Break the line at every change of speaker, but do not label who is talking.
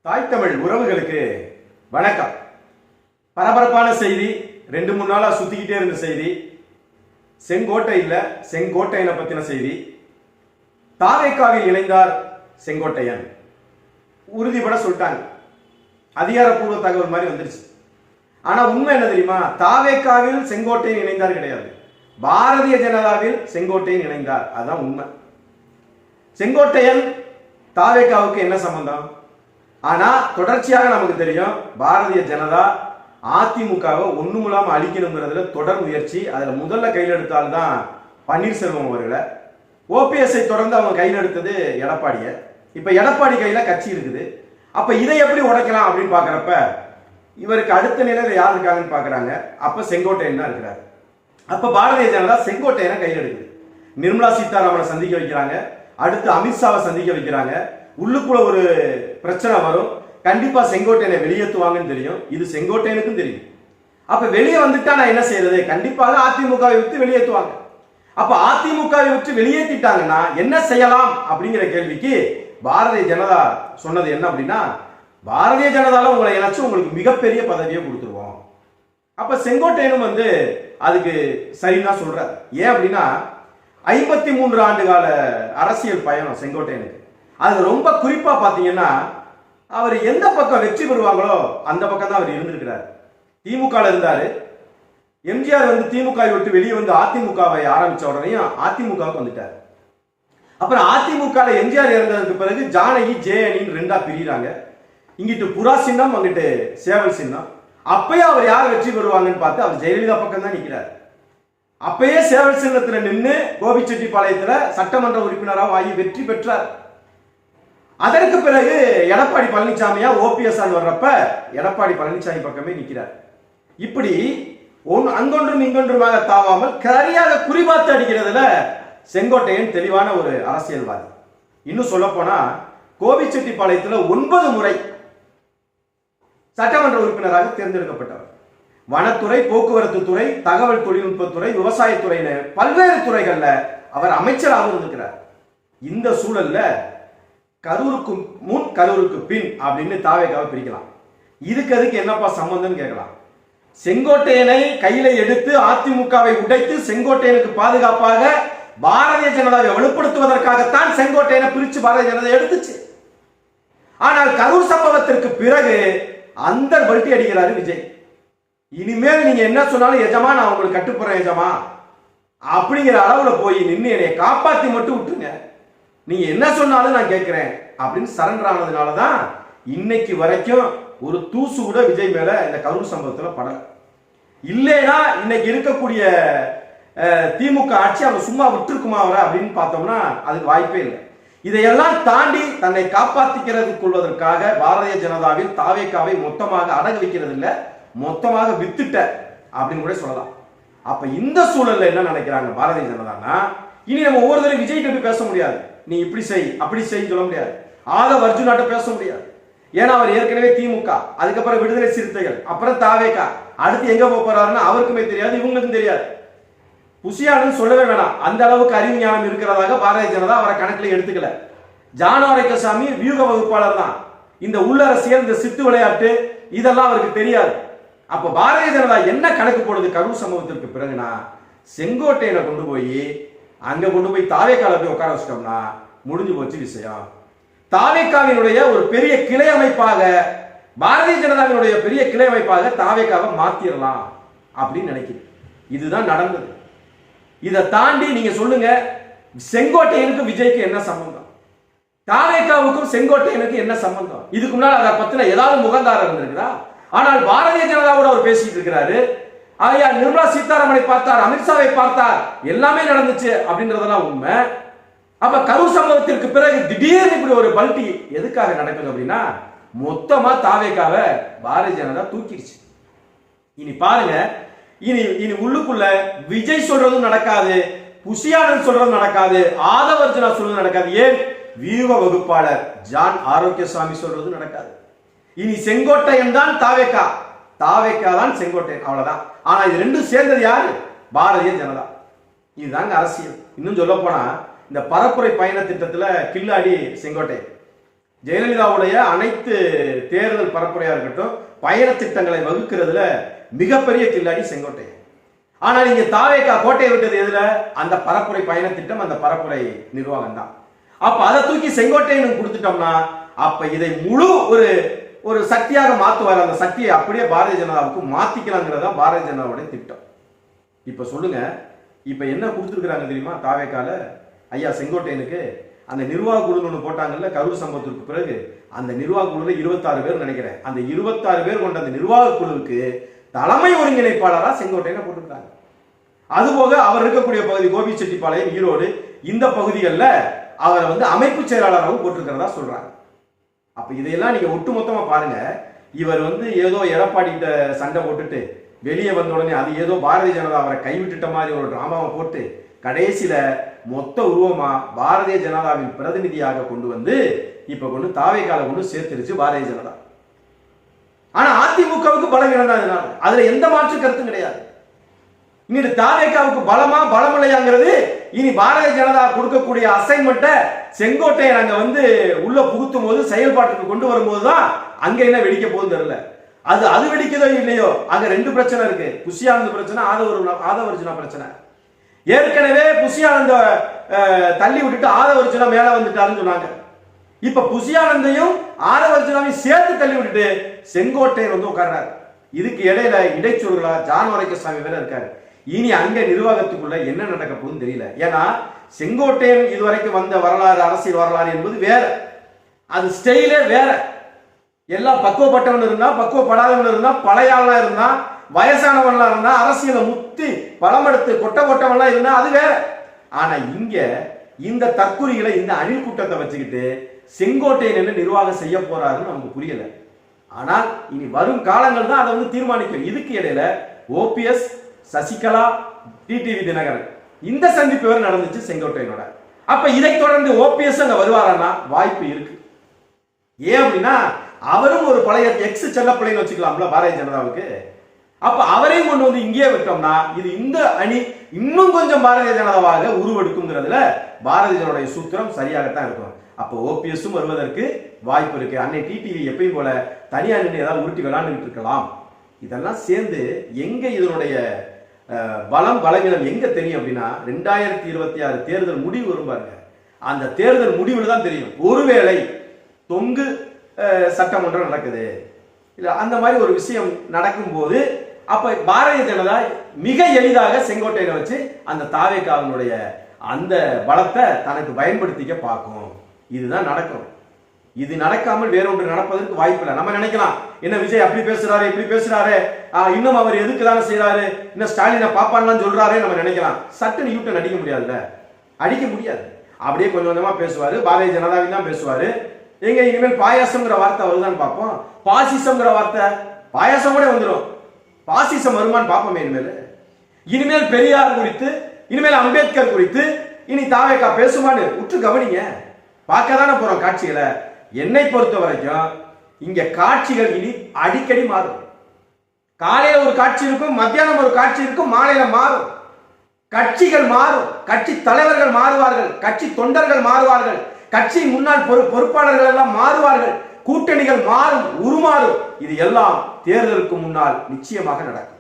தாய் தமிழ் உறவுகளுக்கு வணக்கம். பரபரப்பான செய்தி, 2-3 நாளா சுத்திக்கிட்டே இருந்த செய்தி. செங்கோட்டையில் செங்கோட்டையனை பத்தின செய்தி. தாவேக்காவில் இணைந்தார் செங்கோட்டையன், உறுதிபட சொல்லிட்டாங்க. அதிகாரப்பூர்வ தகவல் மாதிரி வந்துருச்சு. ஆனா உண்மை என்ன தெரியுமா? தாவேக்காவில் செங்கோட்டையன் இணைந்தார் கிடையாது, பாரதிய ஜனதாவில் செங்கோட்டையன் இணைந்தார். அதுதான் உண்மை. செங்கோட்டையன் தாவேக்காவுக்கு என்ன சம்பந்தம்? ஆனா தொடர்ச்சியாக நமக்கு தெரியும், பாரதிய ஜனதா அதிமுகவை ஒண்ணுமில்லாம அழிக்கணுங்கிறதுல தொடர் முயற்சி. அதுல முதல்ல கையில் எடுத்தால்தான் பன்னீர்செல்வம் அவர்களை. ஓபிஎஸ்ஐ தொடர்ந்து அவங்க கையில் எடுத்தது எடப்பாடிய. இப்ப எடப்பாடி கையில கட்சி இருக்குது. அப்ப இதை எப்படி உடைக்கலாம் அப்படின்னு பாக்குறப்ப இவருக்கு அடுத்த நிலையில யார் இருக்காங்கன்னு பாக்குறாங்க. அப்ப செங்கோட்டையன் தான் இருக்கிறார். அப்ப பாரதிய ஜனதா செங்கோட்டையனை கையில் எடுக்குது. நிர்மலா சீதாராமனை சந்திக்க வைக்கிறாங்க, அடுத்து அமித்ஷாவை சந்திக்க வைக்கிறாங்க. உள்ளுக்குள்ள ஒரு பிரச்சனை வரும், கண்டிப்பா செங்கோட்டையனை வெளியேற்றுவாங்கன்னு தெரியும். இது செங்கோட்டையனுக்கும் தெரியும். அப்ப வெளியே வந்துட்டா நான் என்ன செய்யறது? கண்டிப்பாக அதிமுகவை விட்டு வெளியேற்றுவாங்க. அப்ப அதிமுகவை விட்டு வெளியேற்றிட்டாங்கன்னா என்ன செய்யலாம் அப்படிங்கிற கேள்விக்கு பாரதிய ஜனதா சொன்னது என்ன அப்படின்னா, பாரதிய ஜனதால உங்களை இணைச்சு உங்களுக்கு மிகப்பெரிய பதவியை கொடுத்துருவோம். அப்ப செங்கோட்டையனும் அதுக்கு சரின்னா சொல்றாரு. ஏன் அப்படின்னா 53 ஆண்டு கால அரசியல் பயணம் செங்கோட்டையனுக்கு. அது ரொம்ப குறிப்பா பாத்தீங்கன்னா, அவர் எந்த பக்கம் வெற்றி பெறுவாங்களோ அந்த பக்கம் தான் அவர் இருந்திருக்கிறார். திமுக இருந்தாரு. எம்ஜிஆர் திமுக விட்டு வெளியே அதிமுகவை ஆரம்பிச்ச உடனே அதிமுகவுக்கு வந்துட்டார். அப்புறம் அதிமுக எம்ஜிஆர் இறந்ததுக்கு பிறகு ஜானகி ஜேஎனின்னு ரெண்டா பிரிகிறாங்க. இங்கிட்டு புறா சின்னம், அங்கிட்டு சேவல் சின்னம். அப்பயே அவர் யார் வெற்றி பெறுவாங்கன்னு பார்த்து அவர் ஜெயலலிதா பக்கம் தான் நிற்கிறார். அப்பயே சேவல் சின்னத்துல நின்று கோபிச்செட்டிப்பாளையத்துல சட்டமன்ற உறுப்பினராக ஆகி வெற்றி பெற்றார். அதற்கு பிறகு எடப்பாடி பழனிசாமியா ஓபிஎஸ் வர்றப்ப எடப்பாடி பழனிசாமி பக்கமே நிற்கிறார். இப்படி அங்கொன்றும் இங்கொன்றுமாக தாவாமல் சரியாக குறிபார்த்து அடிக்கிறதுல செங்கோட்டையன் தெளிவான ஒரு அரசியல்வாதி. இன்னும் சொல்ல போனா கோபிச்செட்டிப்பாளையத்துல 9 முறை சட்டமன்ற உறுப்பினராக தேர்ந்தெடுக்கப்பட்டவர். வனத்துறை, போக்குவரத்து துறை, தகவல் தொழில்நுட்பத்துறை, விவசாயத்துறையின பல்வேறு துறைகள்ல அவர் அமைச்சராக இருக்கிறார். இந்த சூழல்ல கரூருக்கு முன் கரூருக்கு பின் அப்படின்னு தாவேக்காவை பிரிக்கலாம். அதுக்கு என்னப்பா சம்பந்தம் கேட்கலாம். செங்கோட்டையனை கையில எடுத்து அதிமுகவை உடைத்து செங்கோட்டையனுக்கு பாதுகாப்பாக பாரதிய ஜனதாவை வலுப்படுத்துவதற்காகத்தான் செங்கோட்டையனை பிரிச்சு பாரதிய ஜனதா எடுத்துச்சு. ஆனால் கரூர் சம்பவத்திற்கு பிறகு அந்த பல்ட்டி அடிக்கிறாரு விஜய். இனிமேல் நீங்க என்ன சொன்னாலும் எஜமா நான் உங்களுக்கு கட்டுப்படுறேன் எஜமா அப்படிங்கிற அளவுல போய் நின்று என்னை காப்பாத்தி மட்டும் விட்டுருங்க, நீங்க என்ன சொன்னாலும் நான் கேட்கிறேன் அப்படின்னு சரண்டர் ஆனதுனாலதான் இன்னைக்கு வரைக்கும் ஒரு தூசு கூட விஜய் மேல இந்த கரூர் சம்பவத்துல படல. இல்லைன்னா இன்னைக்கு இருக்கக்கூடிய திமுக ஆட்சி அவங்க சும்மா விட்டுருக்குமா அவரை அப்படின்னு பார்த்தோம்னா அதுக்கு வாய்ப்பே இல்லை. இதையெல்லாம் தாண்டி தன்னை காப்பாற்றிக்கிறதுக்கு கொள்வதற்காக பாரதிய ஜனதாவில் தாவேக்காவை மொத்தமாக அடகு வைக்கிறது இல்லை, மொத்தமாக வித்துட்ட அப்படின்னு கூட சொல்லலாம். அப்ப இந்த சூழல்ல என்ன நினைக்கிறாங்க பாரதிய ஜனதானா, இனி நம்ம ஒவ்வொரு தடவை விஜய் கிட்ட பேச முடியாது, நீ இப்படி செய் அப்படி செய் சொல்ல முடியாது. ஆதவ் அர்ஜுனாட்ட பேச முடியாது. ஏன்னா அவர் ஏற்கனவே திமுக, அதுக்கப்புறம் விடுதலை சிறுத்தைகள், அப்புறம் தாவேக்கா, அடுத்து எங்க போறாருன்னு அவருக்குமே தெரியாது, இவங்களுக்கும் தெரியாது. புசியானு சொல்லவே வேணாம், அந்த அளவுக்கு அறிவு ஞானம் இருக்கிறதாக பாரதிய ஜனதா அவரை கணக்கில் எடுத்துக்கல. ஜானோரைக்கசாமி வியூக வகுப்பாளர் தான். இந்த உள்ளரசியல், இந்த சித்து விளையாட்டு இதெல்லாம் அவருக்கு தெரியாது. அப்ப பாரதிய ஜனதா என்ன கணக்கு போடுது கரூர் சம்பவத்திற்கு பிறகுனா, செங்கோட்டையனை கொண்டு போய் அங்க கொண்டு போய் தாவேக்கால போய் உட்கார வச்சிட்டோம்னா முடிஞ்சு போச்சு விஷயம். தாவேக்காவினுடைய ஒரு பெரிய கிளை அமைப்பாக, பாரதிய ஜனதாவினுடைய பெரிய கிளை அமைப்பாக தாவேக்காவை மாத்திரலாம் அப்படின்னு நினைக்குது. இதுதான் நடந்தது. இதை தாண்டி நீங்க சொல்லுங்க, செங்கோட்டையனுக்கு விஜய்க்கு என்ன சம்பந்தம்? தாவேக்காவுக்கும் செங்கோட்டையனுக்கு என்ன சம்பந்தம்? இதுக்கு முன்னால் அதை பத்தின ஏதாவது முகந்தாரம் இருந்திருக்குதா? ஆனால் பாரதிய ஜனதாவோட அவர் பேசிட்டு இருக்கிறாரு. ஆயா நிர்மலா சீதாராமனை பார்த்தார், அமித்ஷாவை பார்த்தார், எல்லாமே நடந்துச்சு அப்படின்றதெல்லாம் உண்மை. அப்ப கரூர் சம்பவத்திற்கு பிறகு திடீர்னு இப்படி ஒரு பல்ட்டி எதுக்காக நடக்குது அப்படின்னா, மொத்தமா தாவேக்காவை பாரதிய ஜனதா தூக்கிடுச்சு. இனி பாருங்க, இனி உள்ளுக்குள்ள விஜய் சொல்றதும் நடக்காது, புஷியானந்த் சொல்றதும் நடக்காது, ஆதவ் அர்ஜுனா சொல்றதும் நடக்காது. ஏன்? வியூக வகுப்பாளர் ஜான் ஆரோக்கியசாமி சொல்றதும் நடக்காது. இனி செங்கோட்டையன் தான் தாவேக்கா, தாவேக்கா தான் செங்கோட்டையன், அவ்வளவுதான். ஆனா இது ரெண்டும் சேர்ந்தது யாரு? பாரதிய ஜனதா. இதுதாங்க அரசியல். இன்னும் சொல்ல போனா இந்த பரப்புரை பயண திட்டத்துல கில்லாடி செங்கோட்டையன். ஜெயலலிதாவுடைய அனைத்து தேர்தல் பரப்புரையா இருக்கட்டும், பயண திட்டங்களை வகுக்கிறதுல மிகப்பெரிய கில்லாடி செங்கோட்டையன். ஆனால் இங்க தாவேகா கோட்டையை விட்டது எதுல? அந்த பரப்புரை பயண திட்டம், அந்த பரப்புரை நிர்வாகம் தான். அப்ப அதை தூக்கி செங்கோட்டையனுக்கு கொடுத்துட்டோம்னா அப்ப இதை முழு ஒரு சக்தியாக மாத்துவார். அந்த சக்தியை அப்படியே பாரதிய ஜனதாவுக்கு மாத்திக்கலாங்கிறது தான் பாரதிய ஜனதாவுடைய திட்டம். இப்ப சொல்லுங்க, இப்ப என்ன கொடுத்துருக்காங்க தெரியுமா? தாவேகால ஐயா செங்கோட்டையனுக்கு அந்த நிர்வாக குழு ஒன்று போட்டாங்கல்ல கரூர் சம்பவத்திற்கு பிறகு, அந்த நிர்வாக குழுல 26 பேர் நினைக்கிறேன். அந்த 26 பேர் கொண்ட அந்த நிர்வாக குழுவுக்கு தலைமை ஒருங்கிணைப்பாளராக செங்கோட்டையனை போட்டுருக்காங்க. அதுபோக அவர் இருக்கக்கூடிய பகுதி கோபிச்செட்டிப்பாளையம், ஈரோடு, இந்த பகுதிகளில் அவரை அமைப்பு செயலாளராகவும் போட்டிருக்கிறதா சொல்றாங்க. அப்ப இதையெல்லாம் நீங்க ஒட்டுமொத்தமா பாருங்க. இவர் ஏதோ எடப்பாடி கிட்ட சண்டை போட்டுட்டு வெளியே வந்த உடனே அது ஏதோ பாரதிய ஜனதா அவரை கைவிட்டுட்ட மாதிரி ஒரு டிராமாவை போட்டு கடைசியில மொத்த உருவமா பாரதிய ஜனதாவின் பிரதிநிதியாக கொண்டு இப்ப தாவேகால சேர்த்துருச்சு பாரதிய ஜனதா. ஆனா அதிமுகவுக்கு பலம் இழந்ததுனால அதுல எந்த மாற்று கருத்தும் கிடையாது. இனி தாவேகாவுக்கு பலமா பலமில்லையாங்கிறது இனி பாரதிய ஜனதா கொடுக்கக்கூடிய அசைன்மெண்ட்டை செங்கோட்டையன் அங்க உள்ள புகுத்தும் போது செயல்பாட்டுக்கு கொண்டு வரும்போது தான் அங்க என்ன வெடிக்க போகுது தெரியல. அது வெடிக்கதோ இல்லையோ, அங்க 2 பிரச்சனை இருக்கு. புஷியானந்த பிரச்சனை, ஆதவர்ஜுனா பிரச்சனை. ஏற்கனவே புஷியானந்த தள்ளி விட்டுட்டு ஆதவர்ஜுனா மேல வந்துட்டாருன்னு சொன்னாங்க. இப்ப புஷியானந்தையும் ஆதவர்ஜுனாவையும் சேர்த்து தள்ளி விட்டுட்டு செங்கோட்டையன் உட்கார்றாரு. இதுக்கு இடையில இடைச்சொல்களா ஜான் வரைக்கசாமி வேற இருக்காரு. இனி அங்க நிர்வாகத்துக்குள்ள என்ன நடக்க போகுதுன்னு தெரியல. ஏன்னா செங்கோட்டையன் இதுவரைக்கும் வந்த வரலாறு, அரசியல் வரலாறு என்பது வேற, அது ஸ்டைலே வேற. எல்லாம் பக்குவப்பட்டவன் இருந்தா, பக்குவப்படாதவன் இருந்தா, பழைய ஆளா இருந்தா, வயசானவன்லாம் இருந்தா, அரசியலை முத்தி பழமெடுத்து கொட்டவன்லாம் இருந்தா அது வேற. ஆனா இங்க இந்த தற்குறிகளை, இந்த அணில் கூட்டத்தை வச்சுக்கிட்டு செங்கோட்டையன் என்ன நிர்வாகம் செய்ய போறாருன்னு நமக்கு புரியல. ஆனால் இனி வரும் காலங்கள் தான் அதை தீர்மானிக்கும். இதுக்கு இடையில ஓபிஎஸ், சசிகலா, டிடிவி தினகரன் இந்த சந்திப்பு வேற நடந்துச்சு செங்கோட்டையனோட. அப்ப இதை தொடர்ந்து ஓபிஎஸ் அங்க வருவாரன்னா வாய்ப்பு இருக்கு. ஏன் அப்படின்னா அவரும் ஒரு பழைய எக்ஸ் செல்லப்பிள்ளைன்னு வச்சுக்கலாம்ல பாரதிய ஜனதாவுக்கு. அப்ப அவரையும் கொண்டு இங்கே விட்டோம்னா இது இந்த அணி இன்னும் கொஞ்சம் பாரதிய ஜனதாவாக உருவெடுக்குங்கிறதுல பாரதிய ஜனதாவுடைய சூத்திரம் சரியாகத்தான் இருக்கும். அப்போ ஓபிஎஸும் வருவதற்கு வாய்ப்பு இருக்கு. அன்னை டிடிவி எப்பயும் போல தனியா நின்று ஏதாவது உருட்டி விளையாண்டுட்டு இருக்கலாம். இதெல்லாம் சேர்ந்து எங்க இதனுடைய பலம் பலவீனம் எங்க தெரியும் அப்படின்னா 2026 தேர்தல் முடிவு வரும் பாருங்க. அந்த தேர்தல் முடிவில் தான் தெரியும். ஒருவேளை தொங்கு சட்டமன்றம் நடக்குது இல்ல அந்த மாதிரி ஒரு விஷயம் நடக்கும் போது அப்ப பாரதிய ஜனதா மிக எளிதாக செங்கோட்டையனை வச்சு அந்த தாவேகாவினுடைய அந்த பலத்தை தனக்கு பயன்படுத்திக்க பார்க்கும். இதுதான் நடக்கும். இது நடக்காமல் வேறொன்று நடப்பதற்கு வாய்ப்பு இல்லை. நம்ம நினைக்கலாம், என்ன விஜய் அப்படி பேசுறாரு இப்படி பேசுறாரு, இன்னும் அவர் எதுக்கு தானே செய்யறாரு, இன்னும் ஸ்டாலினை பாப்பான்னு சொல்றாரு நம்ம நினைக்கலாம். சட்டுன்னு யூட்டன் அடிக்க முடியாதுல்ல, அடிக்க முடியாது. அப்படியே கொஞ்சம் கொஞ்சமா பேசுவாரு, பாரதிய ஜனதாவின் தான் பேசுவாரு. எங்க இனிமேல் பாயாசம்ங்கிற வார்த்தை வருதான்னு பார்ப்போம். பாசிசம்ங்கிற வார்த்தை பாயாசம் கூட வந்துடும். பாசிசம் வருமானு பார்ப்போமே. இனிமேல் பெரியார் குறித்து, இனிமேல் அம்பேத்கர் குறித்து இனி தாவேகா பேசுமான்னு உற்று கவனிங்க. பார்க்க தானே போறோம் காட்சிகளை. என்னை பொறுத்த வரைக்கும் இங்க காட்சிகள் இனி அடிக்கடி மாறும். காலையில ஒரு காட்சி இருக்கும், மத்தியானம் ஒரு காட்சி இருக்கும், மாலையில மாறும். கட்சிகள் மாறும், கட்சி தலைவர்கள் மாறுவார்கள், கட்சி தொண்டர்கள் மாறுவார்கள், கட்சி முன்னாள் பொறுப்பாளர்கள் எல்லாம் மாறுவார்கள், கூட்டணிகள் மாறும், உருமாறும். இது எல்லாம் தேர்தலுக்கு முன்னால் நிச்சயமாக நடக்கும்.